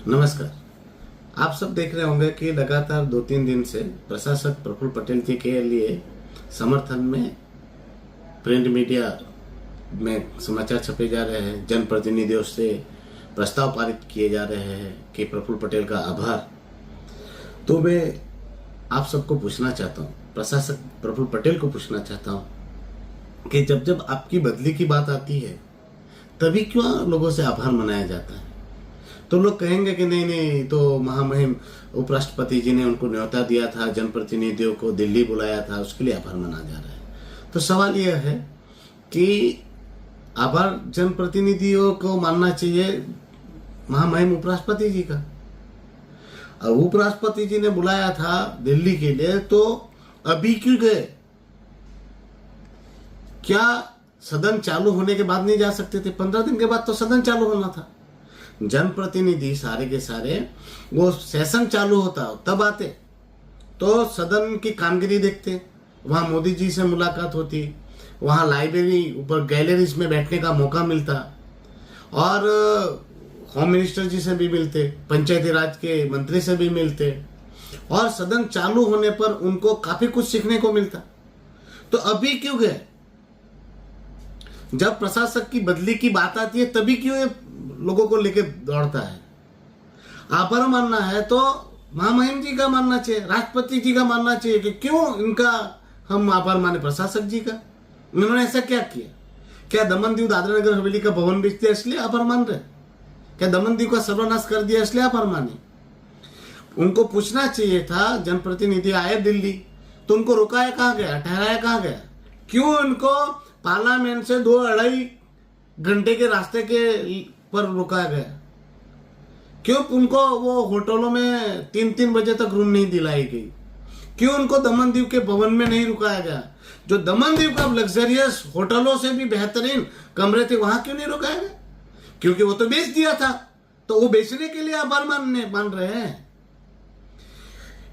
नमस्कार। आप सब देख रहे होंगे कि लगातार 2-3 दिन से प्रशासक प्रफुल्ल पटेल जी के लिए समर्थन में प्रिंट मीडिया में समाचार छपे जा रहे हैं। जनप्रतिनिधियों से प्रस्ताव पारित किए जा रहे हैं कि प्रफुल्ल पटेल का आभार। तो मैं आप सबको पूछना चाहता हूँ, प्रशासक प्रफुल्ल पटेल को पूछना चाहता हूँ कि जब जब आपकी बदली की बात आती है तभी क्यों लोगों से आभार मनाया जाता है? तो लोग कहेंगे कि नहीं, तो महामहिम उपराष्ट्रपति जी ने उनको न्योता दिया था, जनप्रतिनिधियों को दिल्ली बुलाया था, उसके लिए आभार मनाया जा रहा है। तो सवाल यह है कि आभार जनप्रतिनिधियों को मानना चाहिए महामहिम उपराष्ट्रपति जी का। अब उपराष्ट्रपति जी ने बुलाया था दिल्ली के लिए, तो अभी क्यों गए? क्या सदन चालू होने के बाद नहीं जा सकते थे? 15 दिन के बाद तो सदन चालू होना था। जनप्रतिनिधि सारे के सारे वो सेशन चालू होता तब आते, तो सदन की कामगिरी देखते, वहां मोदी जी से मुलाकात होती, वहां लाइब्रेरी ऊपर गैलरीज में बैठने का मौका मिलता और होम मिनिस्टर जी से भी मिलते, पंचायती राज के मंत्री से भी मिलते और सदन चालू होने पर उनको काफी कुछ सीखने को मिलता। तो अभी क्यों गए? जब प्रशासक की बदली की बात आती है तभी क्यों ये लोगों को लेके दौड़ता है? आभार मानना है तो महामहिम जी का मानना चाहिए, राष्ट्रपति जी का मानना चाहिए कि क्यों इनका हम आभार माने प्रशासक जी का। इन्होंने ऐसा क्या किया? क्या दमन दीव दादरा नगर हवेली का भवन बेच दिया इसलिए आभार मान रहे? क्या दमन दीव का सर्वनाश कर दिया इसलिए आभार माने? उनको पूछना चाहिए था। जनप्रतिनिधि आए दिल्ली तो उनको रुकाया कहाँ गया, ठहराया कहाँ गया? क्यों उनको पार्लियामेंट से 2-2.5 घंटे के रास्ते के पर रुकाया गया? क्यों उनको वो होटलों में 3-3 बजे तक रूम नहीं दिलाई गई? क्यों उनको दमन दीव के भवन में नहीं रुकाया गया? जो दमन दीव का लग्जरियस होटलों से भी बेहतरीन कमरे थे वहां क्यों नहीं रुकाया गया? क्योंकि वो तो बेच दिया था, तो वो बेचने के लिए आभार मान रहे हैं।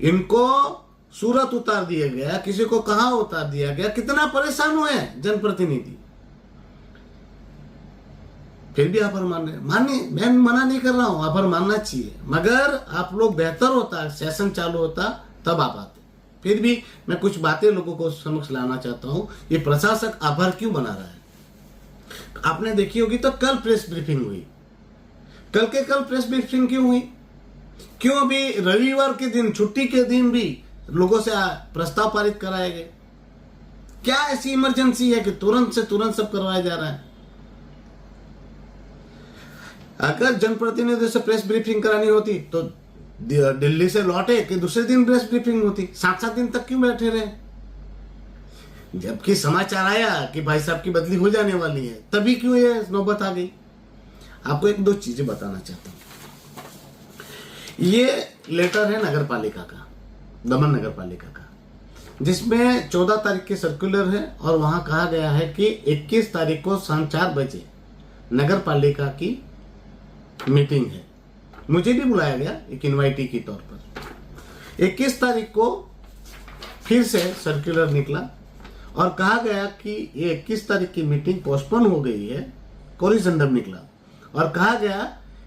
इनको सूरत उतार दिया गया, किसी को कहां उतार दिया गया, कितना परेशान हुए जनप्रतिनिधि, फिर भी आभार मान रहे। मानिए, मैं मना नहीं कर रहा हूं, आभार मानना चाहिए, मगर आप लोग बेहतर होता, सेशन चालू होता तब आप आते। फिर भी मैं कुछ बातें लोगों को समक्ष लाना चाहता हूं। ये प्रशासक आभार क्यों बना रहा है? आपने देखी होगी तो कल प्रेस ब्रीफिंग हुई। कल प्रेस ब्रीफिंग क्यों हुई? क्यों अभी रविवार के दिन, छुट्टी के दिन भी लोगों से प्रस्ताव पारित कराए गए? क्या ऐसी इमरजेंसी है कि तुरंत से तुरंत सब करवाया जा रहा है? अगर जनप्रतिनिधियों से प्रेस ब्रीफिंग करानी होती तो दिल्ली से लौटे कि दूसरे दिन प्रेस ब्रीफिंग होती। 7-7 दिन तक क्यों बैठे रहे? जबकि समाचार आया कि भाई साहब की बदली हो जाने वाली है, तभी क्यों ये नौबत आ गई? आपको 1-2 चीजें बताना चाहता हूं। ये लेटर है नगर पालिका का, दमन नगर पालिका का, जिसमें 14 तारीख के सर्कुलर है और वहां कहा गया है कि 21 तारीख को शाम 4 बजे नगर पालिका की मीटिंग है। मुझे भी बुलाया गया एक इनवाइटी के तौर पर। 21 तारीख को फिर से सर्कुलर निकला और कहा गया कि ये 21 तारीख की मीटिंग पोस्टपोन हो गई है। कोरिजेंडर निकला और कहा गया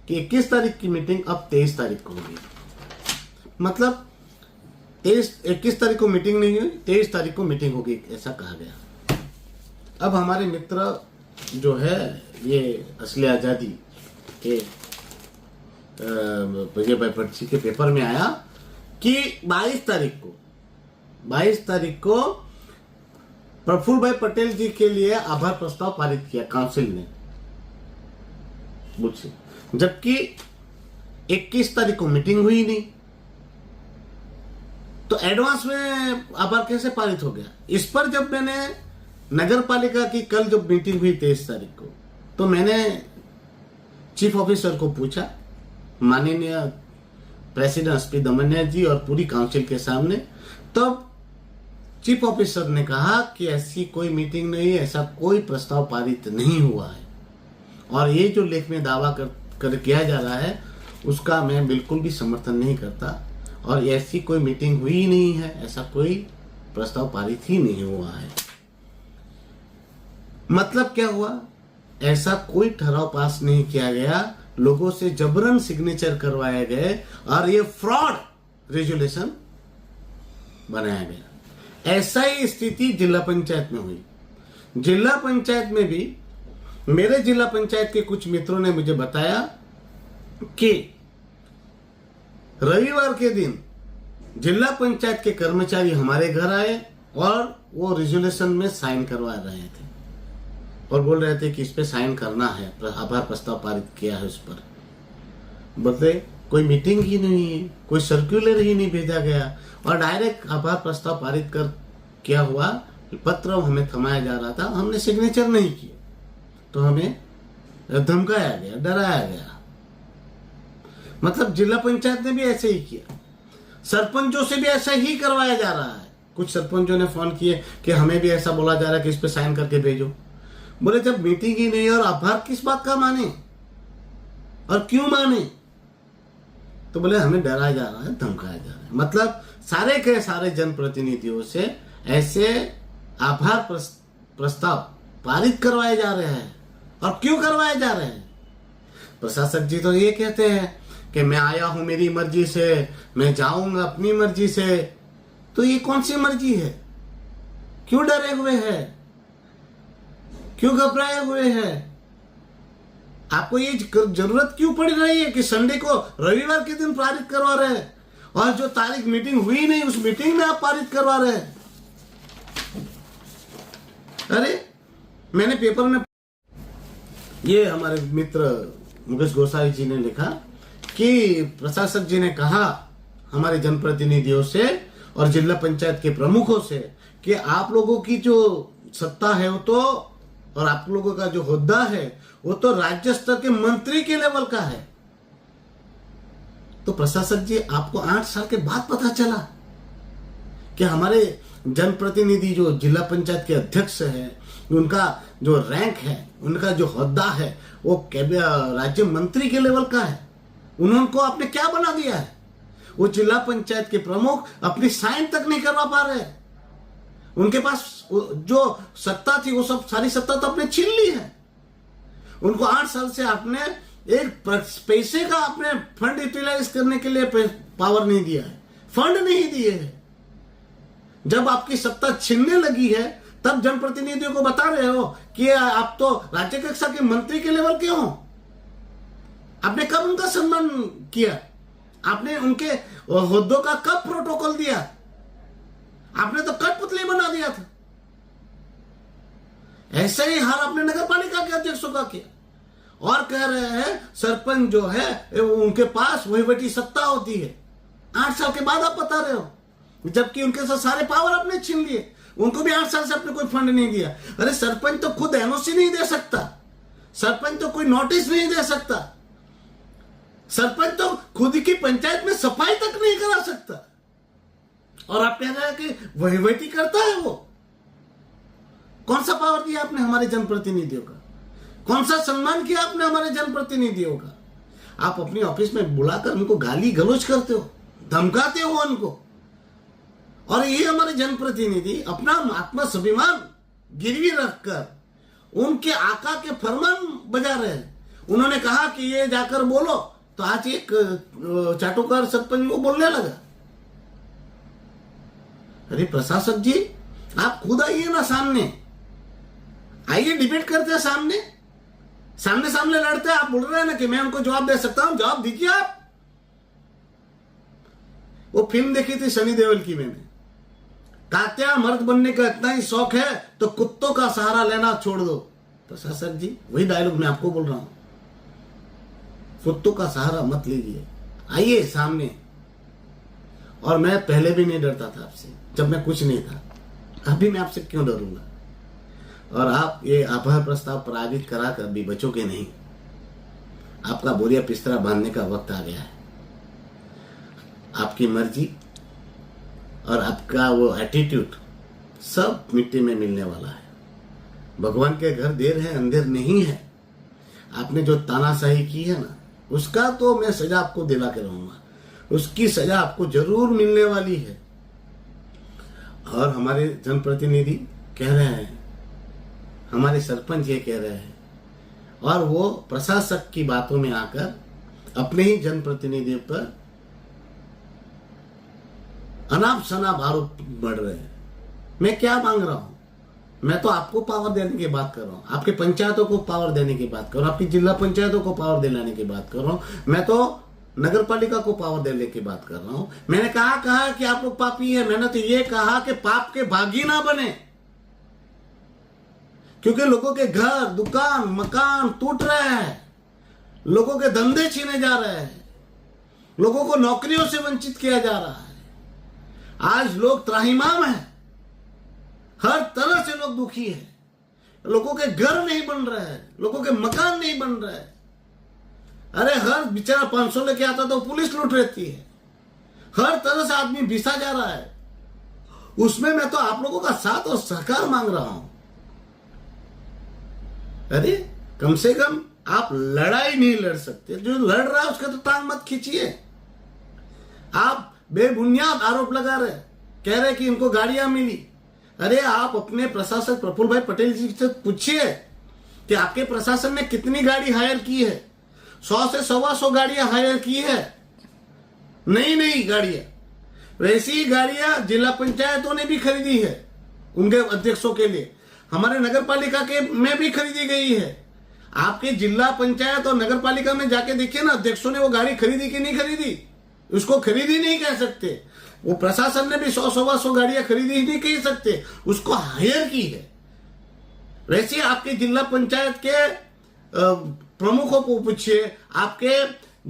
कि 21 तारीख की मीटिंग अब 23 तारीख को होगी। मतलब 21 तारीख को मीटिंग नहीं हुई, 23 तारीख को मीटिंग होगी, ऐसा कहा गया। अब हमारे मित्र जो है ये असली आजादी के विजय भाई भट्ट जी के पेपर में आया कि 22 तारीख को प्रफुल्ल भाई पटेल जी के लिए आभार प्रस्ताव पारित किया काउंसिल ने, मुझसे, जबकि 21 तारीख को मीटिंग हुई नहीं। तो एडवांस में आभार कैसे पारित हो गया? इस पर जब मैंने नगर पालिका की कल जब मीटिंग हुई 23 तारीख को, तो मैंने चीफ ऑफिसर को पूछा, माननीय प्रेसिडेंट एसपी दमनिया जी और पूरी काउंसिल के सामने। तब चीफ ऑफिसर ने कहा कि ऐसी कोई मीटिंग नहीं है, ऐसा कोई प्रस्ताव पारित नहीं हुआ है और ये जो लेख में दावा कर किया जा रहा है उसका मैं बिल्कुल भी समर्थन नहीं करता और ऐसी कोई मीटिंग हुई ही नहीं है, ऐसा कोई प्रस्ताव पारित ही नहीं हुआ है। मतलब क्या हुआ? ऐसा कोई ठहराव पास नहीं किया गया लोगों से जबरन सिग्नेचर करवाए गए और ये फ्रॉड रेजोल्यूशन बनाया गया। ऐसा ही स्थिति जिला पंचायत में हुई। जिला पंचायत में भी मेरे जिला पंचायत के कुछ मित्रों ने मुझे बताया कि रविवार के दिन जिला पंचायत के कर्मचारी हमारे घर आए और वो रिजोल्यूशन में साइन करवा रहे थे और बोल रहे थे कि इस पे साइन करना है, आभार प्रस्ताव पारित किया है उस पर। बोलते कोई मीटिंग ही नहीं है, कोई सर्कुलर ही नहीं भेजा गया और डायरेक्ट आभार प्रस्ताव पारित कर किया हुआ पत्र हमें थमाया जा रहा था, हमने सिग्नेचर नहीं किया तो हमें धमकाया गया, डराया गया। मतलब जिला पंचायत ने भी ऐसे ही किया, सरपंचों से भी ऐसा ही करवाया जा रहा है। कुछ सरपंचों ने फोन किए कि हमें भी ऐसा बोला जा रहा है कि इस पे साइन करके भेजो। बोले जब मीटिंग ही नहीं और आभार किस बात का माने और क्यों माने? तो बोले हमें डराया जा रहा है, धमकाया जा रहा है। मतलब सारे के सारे जनप्रतिनिधियों से ऐसे आभार प्रस्ताव पारित करवाए जा रहे हैं। और क्यों करवाए जा रहे हैं? प्रशासक जी तो ये कहते हैं कि मैं आया हूं मेरी मर्जी से, मैं जाऊंगा अपनी मर्जी से। तो ये कौन सी मर्जी है? क्यों डरे हुए हैं? क्यों घबराए हुए हैं? आपको ये जरूरत क्यों पड़ रही है कि संडे को रविवार के दिन पारित करवा रहे हैं और जो तारीख मीटिंग हुई नहीं उस मीटिंग में आप पारित करवा रहे हैं? अरे मैंने पेपर में ये हमारे मित्र मुकेश गोसाई जी ने लिखा कि प्रशासक जी ने कहा हमारे जनप्रतिनिधियों से और जिला पंचायत के प्रमुखों से कि आप लोगों की जो सत्ता है वो तो और आप लोगों का जो होद्दा है वो तो राज्य स्तर के मंत्री के लेवल का है। तो प्रशासक जी आपको 8 साल के बाद पता चला कि हमारे जनप्रतिनिधि जो जिला पंचायत के अध्यक्ष है उनका जो रैंक है, उनका जो होद्दा है वो राज्य मंत्री के लेवल का है। उनको आपने क्या बना दिया है? वो जिला पंचायत के प्रमुख अपनी साइन तक नहीं करवा पा रहे। उनके पास जो सत्ता थी वो सब सारी सत्ता तो आपने छीन ली है। उनको 8 साल से आपने एक पैसे का अपने फंड यूटिलाइज करने के लिए पावर नहीं दिया है, फंड नहीं दिए है। जब आपकी सत्ता छीनने लगी है तब जनप्रतिनिधियों को बता रहे हो कि आप तो राज्य कक्षा के मंत्री के लेवल के हो। आपने कब उनका सम्मान किया? आपने उनके होद्दों का कब प्रोटोकॉल दिया? आपने तो कठपुतली बना दिया था। ऐसे ही हाल आपने नगर पालिका के अध्यक्षों का किया और कह रहे हैं सरपंच जो है उनके पास वहीवटी सत्ता होती है। 8 साल के बाद आप बता रहे हो, जबकि उनके साथ सारे पावर आपने छीन लिए। उनको भी 8 साल से आपने कोई फंड नहीं दिया। अरे सरपंच तो खुद एनओसी नहीं दे सकता, सरपंच तो कोई नोटिस नहीं दे सकता, सरपंच तो खुद की पंचायत में सफाई तक नहीं करा सकता और आप कह रहे हैं कि वहीवटी करता है वो। कौन सा पावर दिया आपने हमारे जनप्रतिनिधियों का? कौन सा सम्मान किया आपने हमारे जनप्रतिनिधियों का? आप अपनी ऑफिस में बुलाकर उनको गाली गलौज करते हो, धमकाते हो उनको। और ये हमारे जनप्रतिनिधि अपना आत्म स्वाभिमान गिरवी रखकर उनके आका के फरमान बजा रहे हैं। उन्होंने कहा कि ये जाकर बोलो तो आज एक चाटुकार सरपंच को बोलने लगा। अरे प्रशासक जी आप खुद आइए ना सामने, आइए डिबेट करते हैं सामने सामने लड़ते हैं। आप बोल रहे हैं ना कि मैं उनको जवाब दे सकता हूं, जवाब दीजिए आप। वो फिल्म देखी थी सनी देओल की मैंने, तात्या मर्द बनने का इतना ही शौक है तो कुत्तों का सहारा लेना छोड़ दो। प्रशासक जी वही डायलॉग मैं आपको बोल रहा हूं, कुत्तों का सहारा मत लीजिए, आइए सामने। और मैं पहले भी नहीं डरता था आपसे जब मैं कुछ नहीं था, अभी मैं आपसे क्यों डरूंगा? और आप ये आभार प्रस्ताव पारित करा कर भी बचोगे नहीं। आपका बोरिया बिस्तरा बांधने का वक्त आ गया है। आपकी मर्जी और आपका वो एटीट्यूड सब मिट्टी में मिलने वाला है। भगवान के घर देर है अंधेर नहीं है। आपने जो तानाशाही की है ना, उसका तो मैं सजा आपको दिला के रहूंगा, उसकी सजा आपको जरूर मिलने वाली है। और हमारे जनप्रतिनिधि कह रहे हैं, हमारे सरपंच ये कह रहे हैं और वो प्रशासक की बातों में आकर अपने ही जनप्रतिनिधियों पर अनाप शनाप आरोप बढ़ रहे हैं। मैं क्या मांग रहा हूं? मैं तो आपको पावर देने की बात कर रहा हूं, आपके पंचायतों को पावर देने की बात कर रहा हूं, आपकी जिला पंचायतों को पावर दिलाने की बात कर रहा हूं, मैं तो नगर पालिका को पावर देने की बात कर रहा हूं। मैंने कहा कि आप लोग पापी है? मैंने तो ये कहा कि पाप के भागी ना बने, क्योंकि लोगों के घर, दुकान, मकान टूट रहे हैं, लोगों के धंधे छीने जा रहे हैं, लोगों को नौकरियों से वंचित किया जा रहा है। आज लोग त्राहिमाम है, हर तरह से लोग दुखी है, लोगों के घर नहीं बन रहे हैं, लोगों के मकान नहीं बन रहे हैं। अरे हर बेचारा 500 लेके आता तो पुलिस लूट रहती है, हर तरह से आदमी बिसा जा रहा है। उसमें मैं तो आप लोगों का साथ और सहकार मांग रहा हूं। अरे कम से कम आप लड़ाई नहीं लड़ सकते, जो लड़ रहा है उसका तो टांग मत खींचिए। आप बेबुनियाद आरोप लगा रहे, कह रहे कि इनको गाड़ियां मिली। अरे आप अपने प्रशासक प्रफुल्ल भाई पटेल जी से पूछिए कि आपके प्रशासन ने कितनी गाड़ी हायर की है। 100 से 125 गाड़ियां हायर की है, नई गाड़ियां। वैसी ही गाड़ियां जिला पंचायतों ने भी खरीदी है उनके अध्यक्षों के लिए, हमारे नगर पालिका के में भी खरीदी गई है। आपके जिला पंचायत और नगर पालिका में जाके देखिए ना, अध्यक्षों ने वो गाड़ी खरीदी कि नहीं खरीदी। उसको खरीदी नहीं कह सकते, वो प्रशासन ने भी 100-125 गाड़ियां खरीदी ही नहीं कह सकते, उसको हायर की है। वैसे आपके जिला पंचायत के प्रमुखों को पूछिए, आपके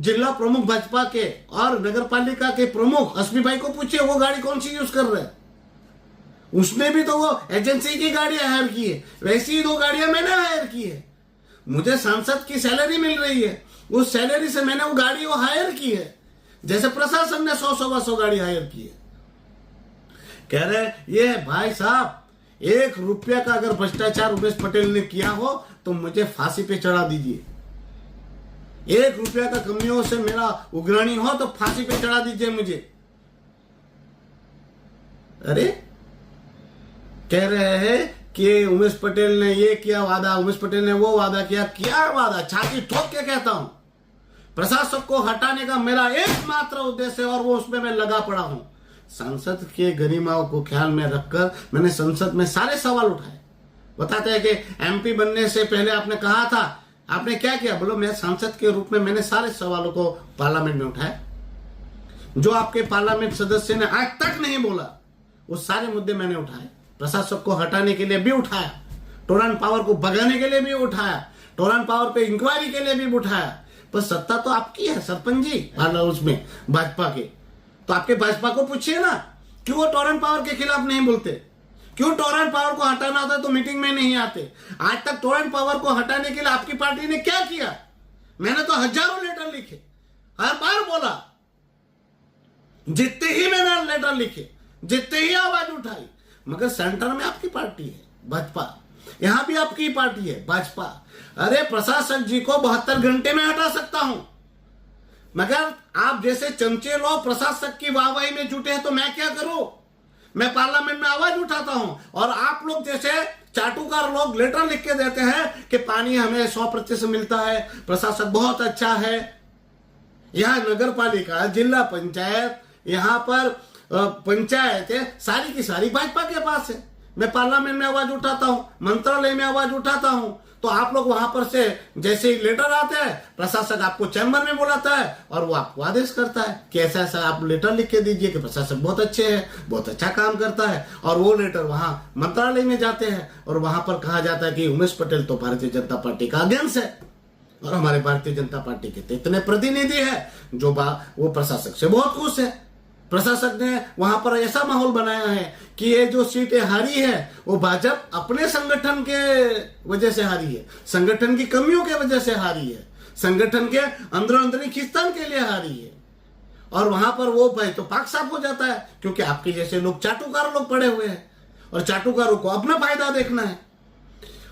जिला प्रमुख भाजपा के और नगर पालिका के प्रमुख अस्मी भाई को पूछिए, वो गाड़ी कौन सी यूज कर रहे हैं। उसने भी तो वो एजेंसी की गाड़ियां हायर की है, वैसी ही 2 गाड़ियां मैंने हायर की है। मुझे सांसद की सैलरी मिल रही है, उस सैलरी से मैंने वो गाड़ी वो हायर की है, जैसे प्रशासन ने 100-125 गाड़ी हायर की है। कह रहे ये भाई साहब, 1 रुपया का अगर भ्रष्टाचार उमेश पटेल ने किया हो तो मुझे फांसी पे चढ़ा दीजिए। 1 रुपया का कमियों से मेरा उग्रणी हो तो फांसी पे चढ़ा दीजिए मुझे। अरे कह रहे हैं कि उमेश पटेल ने ये किया वादा, उमेश पटेल ने वो वादा किया। क्या वादा? छाती ठोक के कहता हूं, प्रशासक को हटाने का मेरा एकमात्र उद्देश्य है और वो उसमें मैं लगा पड़ा हूं। संसद के गरिमाओं को ख्याल में रखकर मैंने संसद में सारे सवाल उठाए। बताते हैं कि एमपी बनने से पहले आपने कहा था, आपने क्या किया? बोलो मैं सांसद के रूप में मैंने सारे सवालों को पार्लियामेंट में उठाया, जो आपके पार्लियामेंट सदस्य ने आज तक नहीं बोला वो सारे मुद्दे मैंने उठाए। प्रशासक को हटाने के लिए भी उठाया, टोरन पावर को भगाने के लिए भी उठाया, टोरन पावर पे इंक्वायरी के लिए भी उठाया। पर सत्ता तो आपकी है सरपंच जी, उसमें भाजपा के। तो आपके भाजपा को पूछिए ना, क्यों वो टोरन पावर के खिलाफ नहीं बोलते? क्यों टोरन पावर को हटाना होता तो मीटिंग में नहीं आते? आज तक टोरन पावर को हटाने के लिए आपकी पार्टी ने क्या किया? मैंने तो हजारों लेटर लिखे, हर बार बोला, जितने ही मैंने लेटर लिखे, जितने ही आवाज उठाई, मगर सेंटर में आपकी पार्टी है भाजपा, यहां भी आपकी पार्टी है भाजपा। अरे प्रशासक जी को 72 घंटे में हटा सकता हूं, मगर आप जैसे चमचे लोग प्रशासक की वाहवाही में जुटे हैं तो मैं क्या करूं? मैं पार्लियामेंट में आवाज उठाता हूं और आप लोग जैसे चाटुकार लोग लेटर लिख के देते हैं कि पानी हमें 100% मिलता है, प्रशासक बहुत अच्छा है। यहां नगर पालिका, जिला पंचायत, यहां पर पंचायत है, सारी की सारी भाजपा के पास है। मैं पार्लियामेंट में आवाज उठाता हूं, मंत्रालय में आवाज उठाता हूं, तो आप लोग वहां पर से जैसे ही लेटर आते हैं, प्रशासक आपको चैम्बर में बुलाता है और वो आपको आदेश करता है कि ऐसा ऐसा आप लेटर लिख के दीजिए कि प्रशासक बहुत अच्छे हैं, बहुत अच्छा काम करता है। और वो लेटर वहां मंत्रालय में जाते हैं और वहां पर कहा जाता है कि उमेश पटेल तो भारतीय जनता पार्टी का अगेंस्ट है और हमारे भारतीय जनता पार्टी के इतने प्रतिनिधि है जो वो प्रशासक से बहुत खुश है। प्रशासक ने वहां पर ऐसा माहौल बनाया है कि ये जो सीटें हारी है वो भाजपा अपने संगठन के वजह से हारी है, संगठन की कमियों के वजह से हारी है, संगठन के अंदरूनी खिंचतान के लिए हारी है। और वहां पर वो भाई तो पाक साफ हो जाता है, क्योंकि आपके जैसे लोग चाटुकार लोग पड़े हुए हैं और चाटुकारों को अपना फायदा देखना है।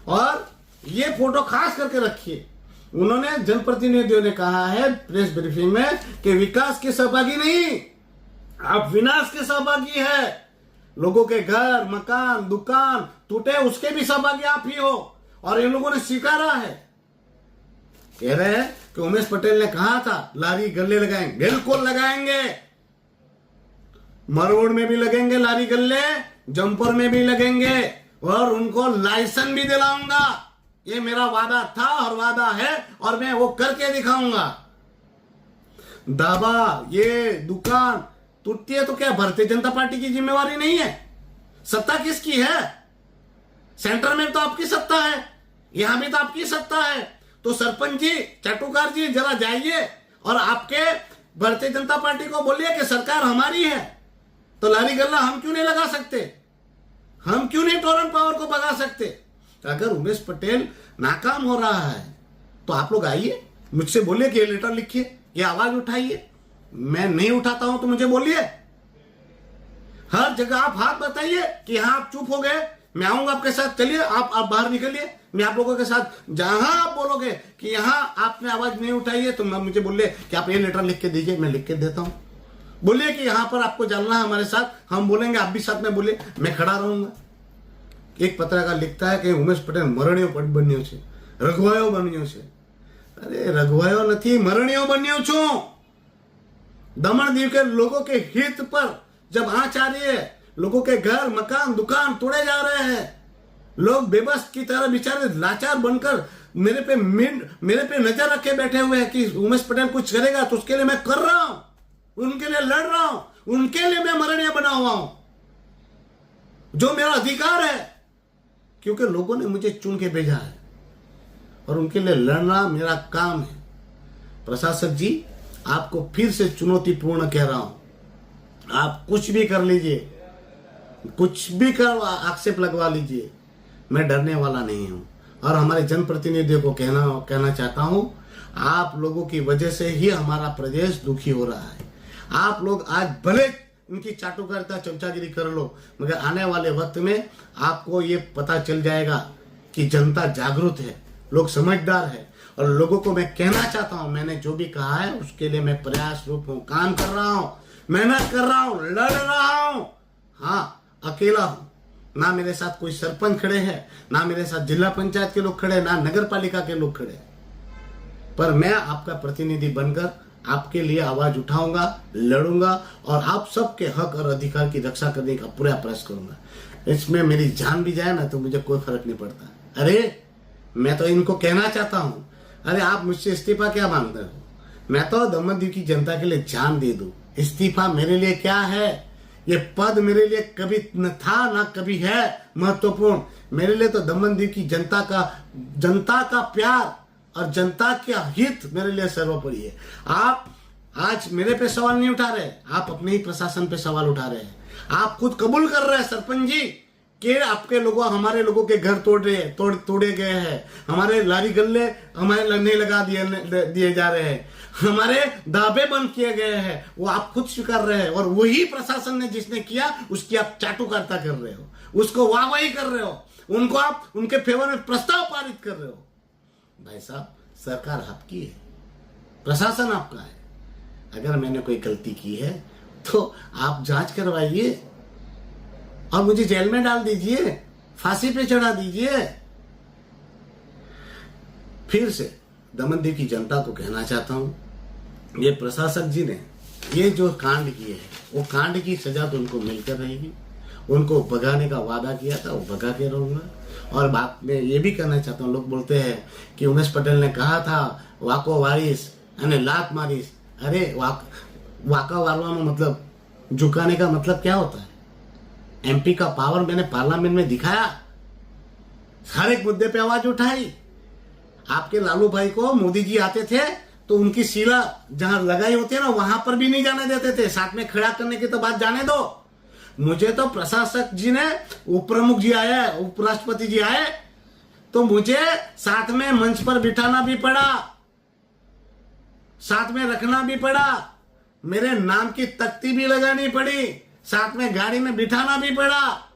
और ये फोटो खास करके रखिए, उन्होंने जनप्रतिनिधियों ने कहा है प्रेस ब्रीफिंग में कि विकास के सहभागी नहीं, आप विनाश के सहभागी है। लोगों के घर, मकान, दुकान टूटे उसके भी सहभागी आप ही हो और इन लोगों ने स्वीकारा है। कह रहे हैं कि उमेश पटेल ने कहा था लारी गल्ले लगाएंगे, बिल्कुल लगाएंगे। मरोड़ में भी लगेंगे लारी गल्ले, जमपुर में भी लगेंगे और उनको लाइसेंस भी दिलाऊंगा। ये मेरा वादा था और वादा है और मैं वो करके दिखाऊंगा। दावा ये दुकान टूटती है तो क्या भारतीय जनता पार्टी की जिम्मेवारी नहीं है? सत्ता किसकी है? सेंटर में तो आपकी सत्ता है, यहां भी तो आपकी सत्ता है। तो सरपंच जी, चाटुकार जी, जरा जाइए और आपके भारतीय जनता पार्टी को बोलिए कि सरकार हमारी है, तो लारी गल्ला हम क्यों नहीं लगा सकते? हम क्यों नहीं टोरंट पावर को भगा सकते? अगर उमेश पटेल नाकाम हो रहा है तो आप लोग आइए, मुझसे बोलिए कि ये लेटर लिखिए, ये आवाज उठाइए। मैं नहीं उठाता हूं तो मुझे बोलिए। हर जगह आप हाथ बताइए कि हाँ आप चुप हो गए, मैं आऊंगा आपके साथ, चलिए आप बाहर निकलिए, मैं आप लोगों के साथ। जहां आप बोलोगे कि यहां आपने आवाज नहीं उठाई है तो मुझे बोलिए कि आप ये लेटर लिख के दीजिए, मैं लिख के देता हूं। बोलिए कि यहां पर आपको चलना है हमारे साथ, हम बोलेंगे आप भी साथ में बोलिए, मैं खड़ा रहूंगा। एक पत्रकार लिखता है कि उमेश पटेल मरणियों बन्यो छे, रघुवायो बन्यो छे। अरे रघुवायो नहीं, मरणियों बन्यो छू। दमन दीव के लोगों के हित पर जब आंच आ रही है, लोगों के घर मकान दुकान तोड़े जा रहे हैं, लोग बेबस की तरह बेचारे लाचार बनकर मेरे पे नजर रखे बैठे हुए हैं कि उमेश पटेल कुछ करेगा तो उसके लिए मैं कर रहा हूं, उनके लिए लड़ रहा हूं, उनके लिए मैं मरणीय बना हुआ हूं, जो मेरा अधिकार है, क्योंकि लोगों ने मुझे चुन के भेजा है और उनके लिए लड़ना मेरा काम है। प्रशासक जी, आपको फिर से चुनौतीपूर्ण कह रहा हूं, आप कुछ भी कर लीजिए, कुछ भी कर आक्षेप लगवा लीजिए, मैं डरने वाला नहीं हूं। और हमारे जनप्रतिनिधियों को कहना चाहता हूं, आप लोगों की वजह से ही हमारा प्रदेश दुखी हो रहा है। आप लोग आज भले इनकी चाटुकारिता चमचागिरी कर लो, मगर आने वाले वक्त में आपको ये पता चल जाएगा कि जनता जागरूक है, लोग समझदार है। और लोगों को मैं कहना चाहता हूं, मैंने जो भी कहा है उसके लिए मैं प्रयास रूप हूं, काम कर रहा हूं, मेहनत कर रहा हूं, लड़ रहा हूं। हाँ, अकेला हूं, ना मेरे साथ कोई सरपंच खड़े हैं, ना मेरे साथ जिला पंचायत के लोग खड़े, ना नगर पालिका के लोग खड़े, पर मैं आपका प्रतिनिधि बनकर आपके लिए आवाज उठाऊंगा, लड़ूंगा और आप सबके हक और अधिकार की रक्षा करने का पूरा प्रयास करूंगा। इसमें मेरी जान भी जाए ना तो मुझे कोई फर्क नहीं पड़ता। अरे मैं तो इनको कहना चाहता हूं, अरे आप मुझसे इस्तीफा क्या मांगते हो? मैं तो दमन दीव की जनता के लिए जान दे दूं। इस्तीफा मेरे लिए क्या है? ये पद मेरे लिए कभी न था ना कभी है महत्वपूर्ण। मेरे लिए तो दमन दीव की जनता का प्यार और जनता का हित मेरे लिए सर्वोपरि है। आप आज मेरे पे सवाल नहीं उठा रहे, आप अपने ही प्रशासन पे सवाल उठा रहे हैं। आप खुद कबूल कर रहे हैं सरपंच जी कि आपके लोगों, हमारे लोगों के घर तोड़े गए हैं, हमारे लारी गल्ले हमारे नहीं लगा दिए जा रहे हैं, हमारे दावे बंद किए गए हैं, वो आप खुद स्वीकार रहे हैं। और वही प्रशासन ने जिसने किया उसकी आप चाटुकारिता कर रहे हो, उसको वाहवाही कर रहे हो, उनको आप उनके फेवर में प्रस्ताव पारित कर रहे हो। भाई साहब, सरकार आपकी है, प्रशासन आपका है। अगर मैंने कोई गलती की है तो आप जांच करवाइए और मुझे जेल में डाल दीजिए, फांसी पे चढ़ा दीजिए। फिर से दमन दीव की जनता को कहना चाहता हूं, ये प्रशासक जी ने ये जो कांड किए है, वो कांड की सजा तो उनको मिलकर रहेगी। उनको भगाने का वादा किया था, वो भगा के रहूंगा। और बात में ये भी कहना चाहता हूँ, लोग बोलते हैं कि उमेश पटेल ने कहा था वाको वारिस यानी लात मारिस। अरे वाका वारवा में मतलब झुकाने का मतलब क्या होता है? एमपी का पावर मैंने पार्लियामेंट में दिखाया, हर एक मुद्दे पे आवाज उठाई। आपके लालू भाई को मोदी जी आते थे तो उनकी सीला जहां लगाई होती है ना, वहां पर भी नहीं जाने देते थे। साथ में खड़ा करने की तो बात जाने दो। मुझे तो प्रशासक जी ने, उप प्रमुख जी आए, उपराष्ट्रपति जी आए तो मुझे साथ में मंच पर बिठाना भी पड़ा, साथ में रखना भी पड़ा, मेरे नाम की तख्ती भी लगानी पड़ी, साथ में गाड़ी में बिठाना भी पड़ा।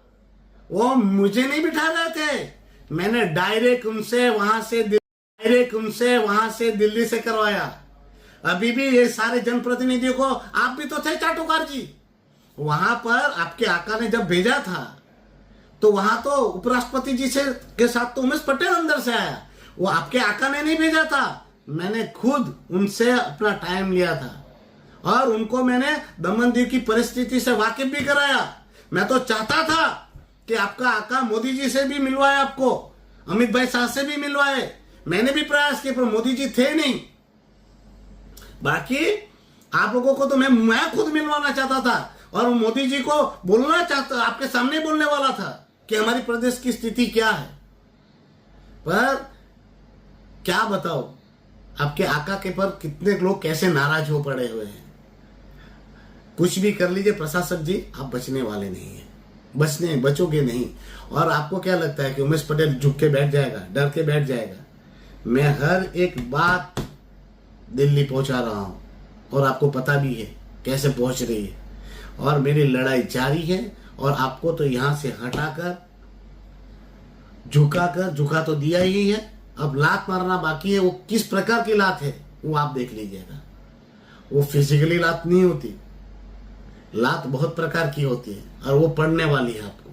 वो मुझे नहीं बिठा रहे थे, मैंने डायरेक्ट उनसे वहां से दिल्ली से करवाया। अभी भी ये सारे जनप्रतिनिधियों को, आप भी तो थे चाटुकार जी, वहां पर आपके आका ने जब भेजा था तो वहां तो उपराष्ट्रपति जी से के साथ तो उमेश पटेल अंदर से आया, वो आपके आका ने नहीं भेजा था। मैंने खुद उनसे अपना टाइम लिया था और उनको मैंने दमन दीव की परिस्थिति से वाकिफ भी कराया। मैं तो चाहता था कि आपका आका मोदी जी से भी मिलवाए, आपको अमित भाई शाह से भी मिलवाए। मैंने भी प्रयास किए पर मोदी जी थे नहीं। बाकी आप लोगों को तो मैं खुद मिलवाना चाहता था और मोदी जी को बोलना चाहता, आपके सामने बोलने वाला था कि हमारी प्रदेश की स्थिति क्या है। पर क्या बताओ, आपके आका के पर कितने लोग कैसे नाराज हो पड़े हुए हैं। कुछ भी कर लीजिए प्रशासक जी, आप बचने वाले नहीं है, बचोगे नहीं। और आपको क्या लगता है कि उमेश पटेल झुक के बैठ जाएगा, डर के बैठ जाएगा? मैं हर एक बात दिल्ली पहुंचा रहा हूं और आपको पता भी है कैसे पहुंच रही है और मेरी लड़ाई जारी है। और आपको तो यहां से हटाकर झुका तो दिया ही है, अब लात मारना बाकी है। वो किस प्रकार की लात है वो आप देख लीजिएगा। वो फिजिकली लात नहीं होती, लात बहुत प्रकार की होती है और वो पड़ने वाली है आपको।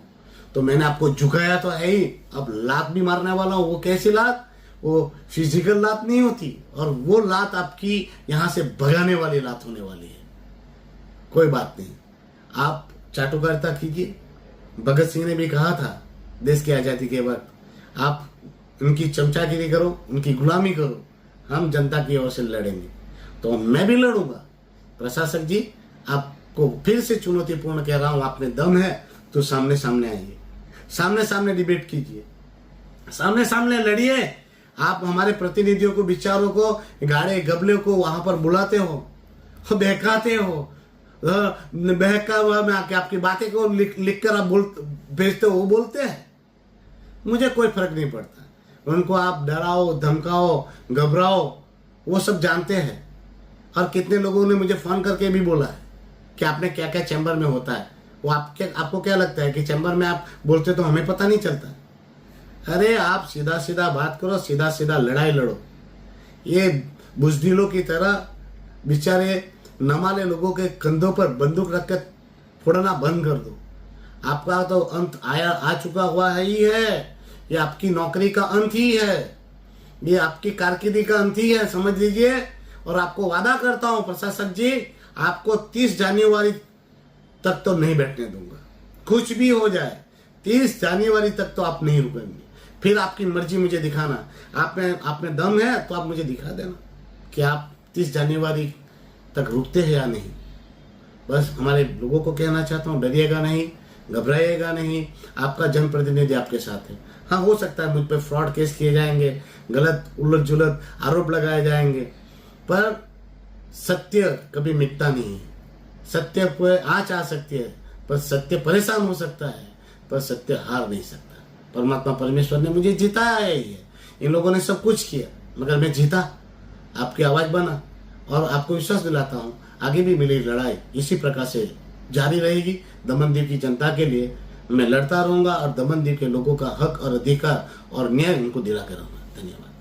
तो मैंने आपको झुकाया तो है ही, अब लात भी मारने वाला हूं। वो कैसी लात? वो फिजिकल लात नहीं होती और वो लात आपकी यहां से भगाने वाली लात होने वाली है। कोई बात नहीं, आप चाटुकारिता कीजिए। भगत सिंह ने भी कहा था देश की आजादी के वक्त, आप उनकी चमचागिरी करो, उनकी गुलामी करो, हम जनता की ओर से लड़ेंगे। तो मैं भी लड़ूंगा। प्रशासक जी, आपको फिर से चुनौतीपूर्ण कह रहा हूं, आप में दम है तो सामने सामने आइए, सामने सामने डिबेट कीजिए, सामने सामने लड़िए। आप हमारे प्रतिनिधियों को, विचारों को, गाड़े गबले को वहां पर बुलाते हो, बहकाते हो, बहका हुआ में आके आपकी बातें को लिख कर आप भेजते हो, वो बोलते हैं। मुझे कोई फर्क नहीं पड़ता। उनको आप डराओ, धमकाओ, घबराओ, वो सब जानते हैं। और कितने लोगों ने मुझे फोन करके भी बोला है कि आपने क्या क्या चैम्बर में होता है। वो आपको क्या लगता है कि चैम्बर में आप बोलते तो हमें पता नहीं चलता? अरे आप सीधा सीधा बात करो, सीधा सीधा लड़ाई लड़ो। ये बुजदिलों की तरह बेचारे नमाले लोगों के कंधों पर बंदूक रखकर फोड़ना बंद कर दो। आपका तो अंत आ चुका हुआ है ही है। ये आपकी नौकरी का अंत ही है, ये आपकी कारकिर्दी का अंत ही है, समझ लीजिए। और आपको वादा करता हूं प्रशासक जी, आपको 30 जनवरी तक तो नहीं बैठने दूंगा। कुछ भी हो जाए, 30 जनवरी तक तो आप नहीं रुकेंगे। फिर आपकी मर्जी मुझे दिखाना। आप में दम है तो आप मुझे दिखा देना कि आप 30 जनवरी तक रुकते हैं या नहीं। बस हमारे लोगों को कहना चाहता हूँ, डरिएगा नहीं, घबराइएगा नहीं। आपका जनप्रतिनिधि आपके साथ है। हाँ, हो सकता है मुझ पर फ्रॉड केस किए जाएंगे, गलत उलट जुलट आरोप लगाए जाएंगे, पर सत्य कभी मिटता नहीं है। सत्य को आँच आ सकती है, पर सत्य परेशान हो सकता है, पर सत्य हार नहीं सकता। परमात्मा परमेश्वर ने मुझे जिताया है। इन लोगों ने सब कुछ किया मगर मैं जीता, आपकी आवाज बना। और आपको विश्वास दिलाता हूँ आगे भी मेरी लड़ाई इसी प्रकार से जारी रहेगी। दमन दीव की जनता के लिए मैं लड़ता रहूंगा और दमन दीव के लोगों का हक और अधिकार और न्याय उनको दिलाकर रहूंगा। धन्यवाद।